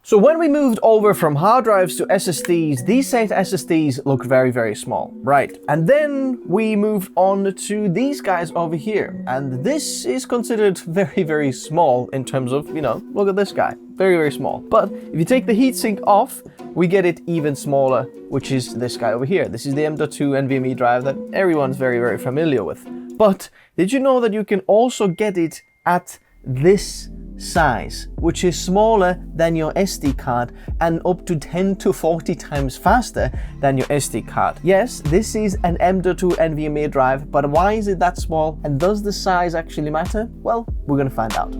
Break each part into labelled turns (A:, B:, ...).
A: So when we moved over from hard drives to SSDs, these same SSDs look very, very small, right? And then we moved on to these guys over here. And this is considered very, very small in terms of, you know, look at this guy, very, very small. But if you take the heatsink off, we get it even smaller, which is this guy over here. This is the m.2 NVMe drive that everyone's very, very familiar with. But did you know that you can also get it at this size, which is smaller than your SD card and up to 10 to 40 times faster than your SD card? Yes, this is an m.2 NVMe drive, but why is it that small? And does the size actually matter? Well, we're gonna find out.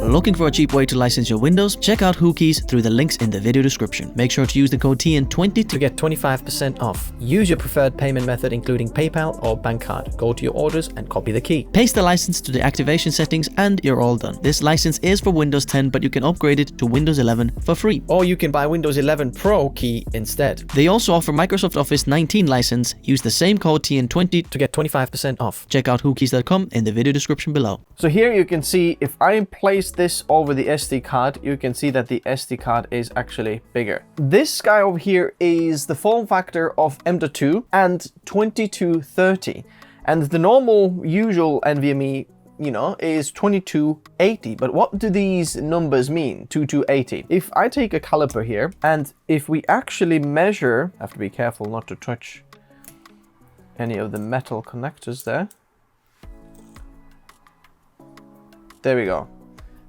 B: Looking for a cheap way to license your Windows? Check out Whokeys through the links in the video description. Make sure to use the code TN20
C: to get 25% off. Use your preferred payment method including PayPal or bank card. Go to your orders and copy the key.
B: Paste the license to the activation settings and you're all done. This license is for Windows 10, but you can upgrade it to Windows 11 for free.
C: Or you can buy Windows 11 Pro key instead.
B: They also offer Microsoft Office 19 license. Use the same code TN20
C: to get 25% off.
B: Check out whokeys.com in the video description below.
A: So here you can see, if I place this over the SD card, you can see that the SD card is actually bigger. This guy over here is the form factor of m.2 and 2230. And the normal usual NVMe, you know, is 2280. But what do these numbers mean, 2280? If I take a caliper here, and if we actually measure, I have to be careful not to touch any of the metal connectors there. There we go.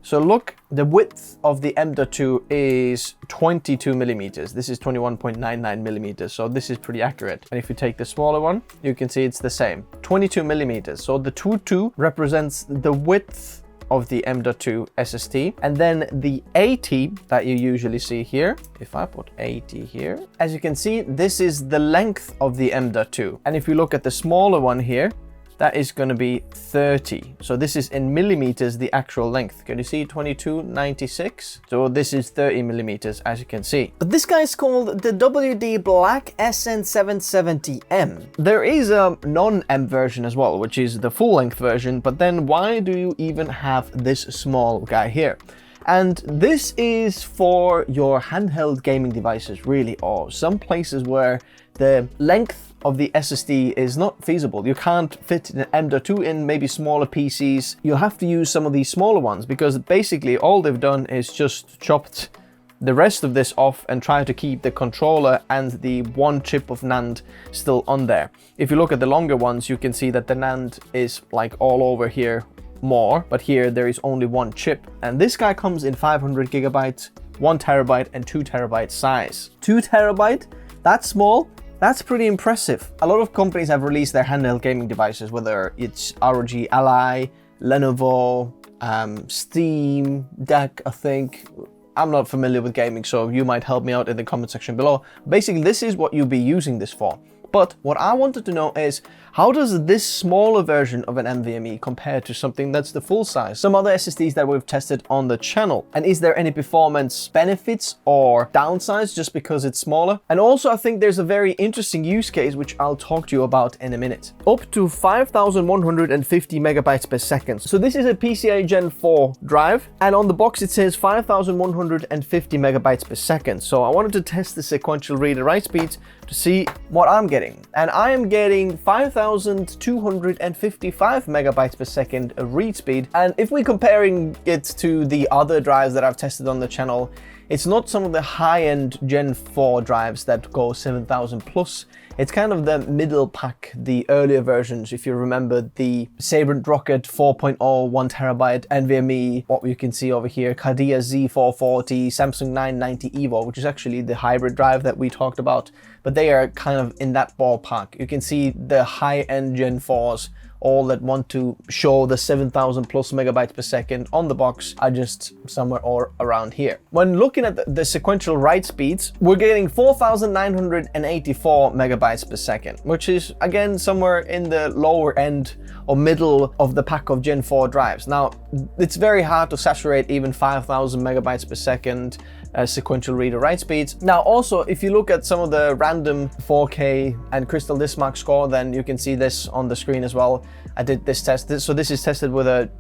A: So look, the width of the m.2 is 22 millimeters. This is 21.99 millimeters. So this is pretty accurate. And if you take the smaller one, you can see it's the same, 22 millimeters. So the 22 represents the width of the m.2 SSD. And then the 80 that you usually see here, if I put 80 here, as you can see, this is the length of the m.2. And if you look at the smaller one here, that is going to be 30. So this is in millimeters, the actual length. Can you see 2296? So this is 30 millimeters, as you can see. But this guy is called the WD Black SN770m. There is a non-M version as well, which is the full length version. But then why do you even have this small guy here? And this is for your handheld gaming devices, really, or some places where the length of the SSD is not feasible. You can't fit an m.2 in maybe smaller PCs. You'll have to use some of these smaller ones, because basically all they've done is just chopped the rest of this off and try to keep the controller and the one chip of NAND still on there. If you look at the longer ones, you can see that the NAND is like all over here more, but here there is only one chip. And this guy comes in 500 gigabytes, 1 terabyte and 2 terabyte size. 2 terabyte, that's small. That's pretty impressive. A lot of companies have released their handheld gaming devices, whether it's ROG Ally, Lenovo, Steam Deck, I think. I'm not familiar with gaming, so you might help me out in the comment section below. Basically, this is what you'll be using this for. But what I wanted to know is, how does this smaller version of an NVMe compare to something that's the full size? Some other SSDs that we've tested on the channel. And is there any performance benefits or downsides just because it's smaller? And also, I think there's a very interesting use case, which I'll talk to you about in a minute. Up to 5,150 megabytes per second. So this is a PCIe Gen 4 drive. And on the box, it says 5,150 megabytes per second. So I wanted to test the sequential read-write speed to see what I'm getting. And I am getting 5,255 megabytes per second read speed. And if we're comparing it to the other drives that I've tested on the channel, it's not some of the high-end Gen 4 drives that go 7,000 plus. It's kind of the middle pack, the earlier versions. If you remember the Sabrent Rocket 4.0 1 terabyte NVMe, what you can see over here, Cardia Z440, Samsung 990 EVO, which is actually the hybrid drive that we talked about. But they are kind of in that ballpark. You can see the high-end Gen 4s, all that want to show the 7,000 plus megabytes per second on the box, are just somewhere all around here. When looking at the sequential write speeds, we're getting 4,984 megabytes per second, which is again somewhere in the lower end or middle of the pack of Gen 4 drives. Now, it's very hard to saturate even 5,000 megabytes per second sequential read-write speeds. Now also, if you look at some of the random 4K and Crystal Disk Mark score, then you can see this on the screen as well. I did this test. So this is tested with a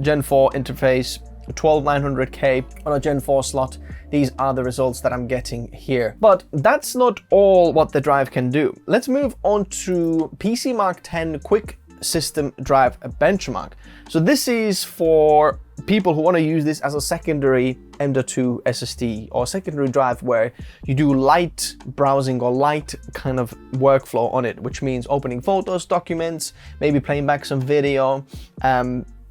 A: Gen 4 interface, 12900K on a Gen 4 slot. These are the results that I'm getting here. But that's not all what the drive can do. Let's move on to PC Mark 10 Quick System Drive Benchmark. So this is for people who want to use this as a secondary m.2 SSD or secondary drive where you do light browsing or light kind of workflow on it, which means opening photos, documents, maybe playing back some video,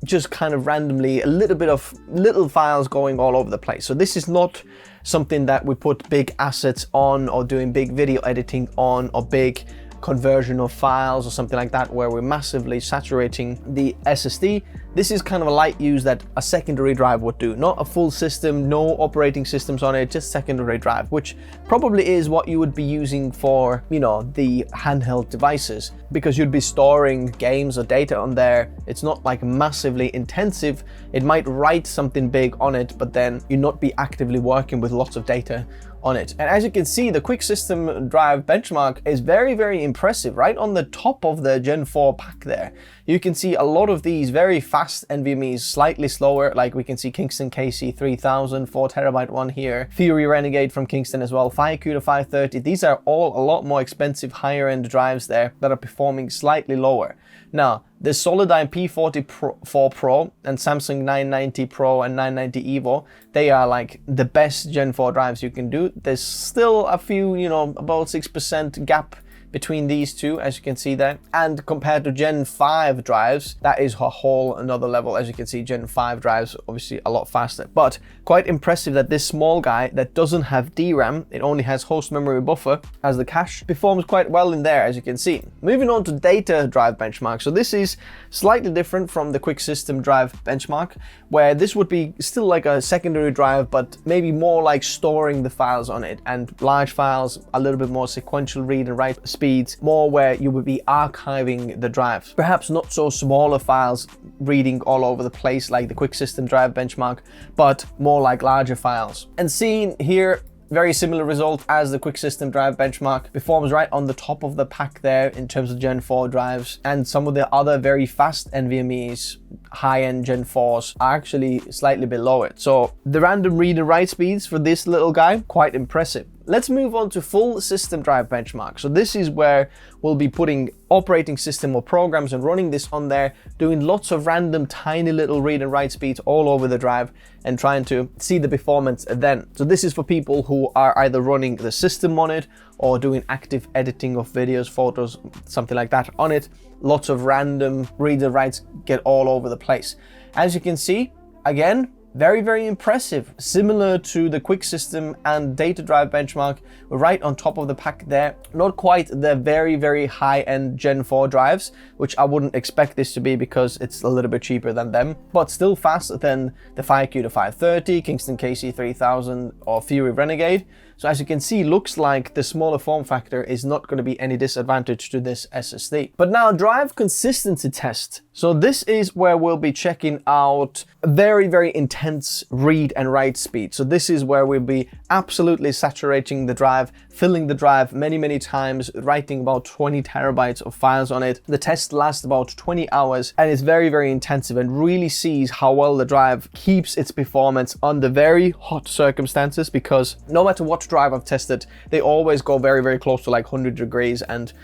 A: just kind of randomly a little bit of little files going all over the place. So this is not something that we put big assets on or doing big video editing on or big conversion of files or something like that where we're massively saturating the SSD. This is kind of a light use that a secondary drive would do, not a full system, no operating systems on it, just secondary drive, which probably is what you would be using for, you know, the handheld devices, because you'd be storing games or data on there. It's not like massively intensive. It might write something big on it, but then you'd not be actively working with lots of data on it. And as you can see, the Quick System Drive benchmark is very, very impressive. Right on the top of the Gen 4 pack there, you can see a lot of these very fast NVMEs, slightly slower, like we can see Kingston KC3000, 4TB one here, Fury Renegade from Kingston as well, FireQ 530. These are all a lot more expensive, higher end drives there that are performing slightly lower. Now, the Solidigm P44 Pro and Samsung 990 Pro and 990 Evo, they are like the best Gen 4 drives you can do. There's still a few, you know, about 6% gap between these two, as you can see there. And compared to Gen 5 drives, that is a whole another level. As you can see, Gen 5 drives obviously a lot faster, but quite impressive that this small guy that doesn't have DRAM, it only has host memory buffer as the cache, performs quite well in there, as you can see. Moving on to data drive benchmark. So this is slightly different from the Quick System Drive benchmark, where this would be still like a secondary drive, but maybe more like storing the files on it, and large files, a little bit more sequential read and write speeds, more where you would be archiving the drives. Perhaps not so smaller files reading all over the place like the Quick System Drive benchmark, but more like larger files. And seen here, very similar result as the Quick System Drive benchmark, performs right on the top of the pack there in terms of Gen 4 drives, and some of the other very fast NVMEs, high-end Gen 4s, are actually slightly below it. So the random read and write speeds for this little guy, quite impressive. Let's move on to full system drive benchmark. So this is where we'll be putting operating system or programs and running this on there, doing lots of random tiny little read and write speeds all over the drive and trying to see the performance then. So this is for people who are either running the system on it or doing active editing of videos, photos, something like that on it. Lots of random read and writes get all over the place. As you can see, again, very, very impressive. Similar to the Quick System and Data Drive benchmark, we're right on top of the pack there. Not quite the very, very high-end Gen 4 drives, which I wouldn't expect this to be because it's a little bit cheaper than them, but still faster than the FireQ 530, Kingston KC3000 or Fury Renegade. So as you can see, looks like the smaller form factor is not going to be any disadvantage to this SSD. But now drive consistency test. So this is where we'll be checking out very, very intense read and write speed. So this is where we'll be absolutely saturating the drive, filling the drive many, many times, writing about 20 terabytes of files on it. The test lasts about 20 hours and it's very, very intensive and really sees how well the drive keeps its performance under very hot circumstances, because no matter what drive I've tested, they always go very, very close to like 100 degrees, and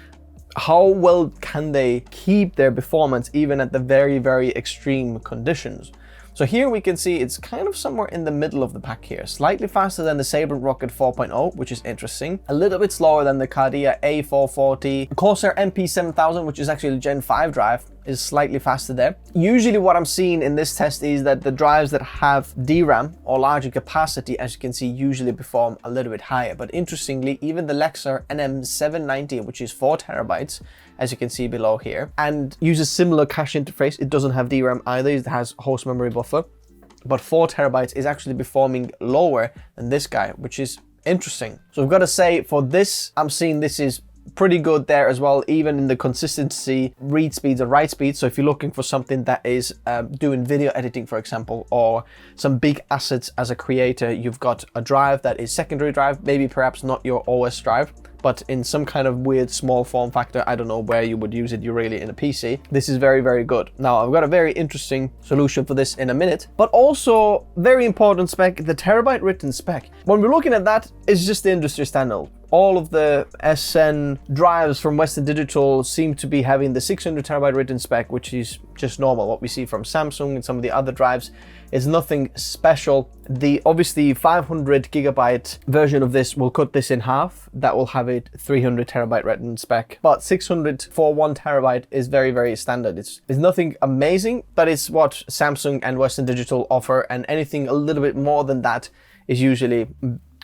A: how well can they keep their performance even at the very, very extreme conditions? So here we can see it's kind of somewhere in the middle of the pack here. Slightly faster than the Sabre Rocket 4.0, which is interesting. A little bit slower than the Cardia A440. Corsair MP7000, which is actually a Gen 5 drive, is slightly faster there. Usually what I'm seeing in this test is that the drives that have DRAM or larger capacity, as you can see, usually perform a little bit higher. But interestingly, even the Lexar NM790, which is 4 terabytes, as you can see below here, and uses similar cache interface. It doesn't have DRAM either, it has host memory buffer, but 4 terabytes is actually performing lower than this guy, which is interesting. So I've got to say, for this, I'm seeing this is pretty good there as well, even in the consistency, read speeds and write speeds. So if you're looking for something that is doing video editing, for example, or some big assets as a creator, you've got a drive that is secondary drive, maybe perhaps not your OS drive, but in some kind of weird small form factor. I don't know where you would use it, you really in a PC. This is very, very good. Now, I've got a very interesting solution for this in a minute, but also very important spec, the terabyte written spec. When we're looking at that, it's just the industry standard. All of the SN drives from Western Digital seem to be having the 600 terabyte written spec, which is just normal. What we see from Samsung and some of the other drives is nothing special. The obviously 500 gigabyte version of this will cut this in half. That will have it 300 terabyte written spec, but 600 for 1 terabyte is very, very standard. It's nothing amazing, but it's what Samsung and Western Digital offer, and anything a little bit more than that is usually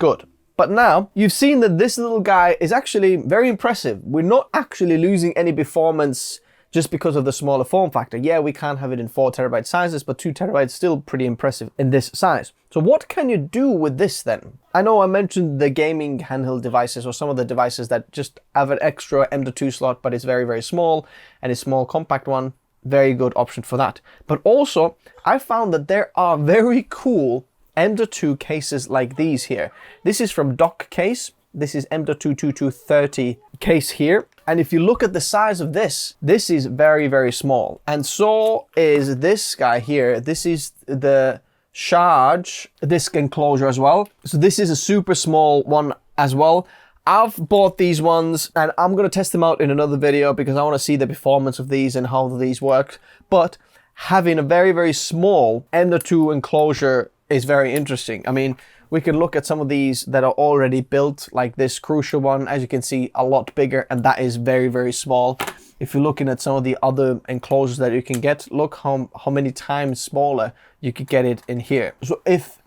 A: good. But now you've seen that this little guy is actually very impressive. We're not actually losing any performance just because of the smaller form factor. Yeah, we can't have it in 4 terabyte sizes, but 2 terabytes is still pretty impressive in this size. So what can you do with this then? I know I mentioned the gaming handheld devices, or some of the devices that just have an extra M.2 slot, but it's very, very small, and a small compact one. Very good option for that. But also, I found that there are very cool M.2 cases like these here. This is from Dock Case. This is M.2 2230 case here. And if you look at the size of this, this is very, very small. And so is this guy here. This is the charge disk enclosure as well. So this is a super small one as well. I've bought these ones and I'm going to test them out in another video because I want to see the performance of these and how these work. But having a very, very small M.2 enclosure is very interesting. I mean, we can look at some of these that are already built, like this Crucial one, as you can see, a lot bigger, and that is very, very small. If you're looking at some of the other enclosures that you can get, look how many times smaller you could get it in here. So if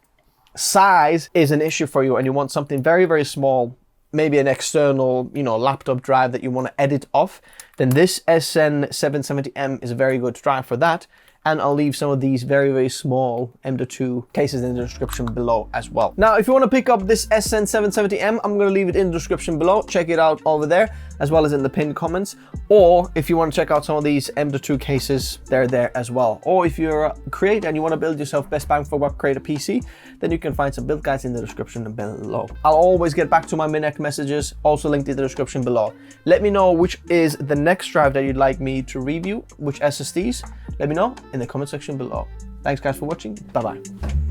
A: size is an issue for you and you want something very, very small, maybe an external, laptop drive that you want to edit off, then this SN770m is a very good drive for that. And I'll leave some of these very, very small M.2 cases in the description below as well. Now, if you want to pick up this SN770m, I'm going to leave it in the description below. Check it out over there, as well as in the pinned comments. Or if you want to check out some of these M.2 cases, they're there as well. Or if you're a creator and you want to build yourself best bang for buck creator PC, then you can find some build guides in the description below. I'll always get back to my Minek messages, also linked in the description below. Let me know which is the next drive that you'd like me to review, which SSDs. Let me know in the comment section below. Thanks guys for watching. Bye bye.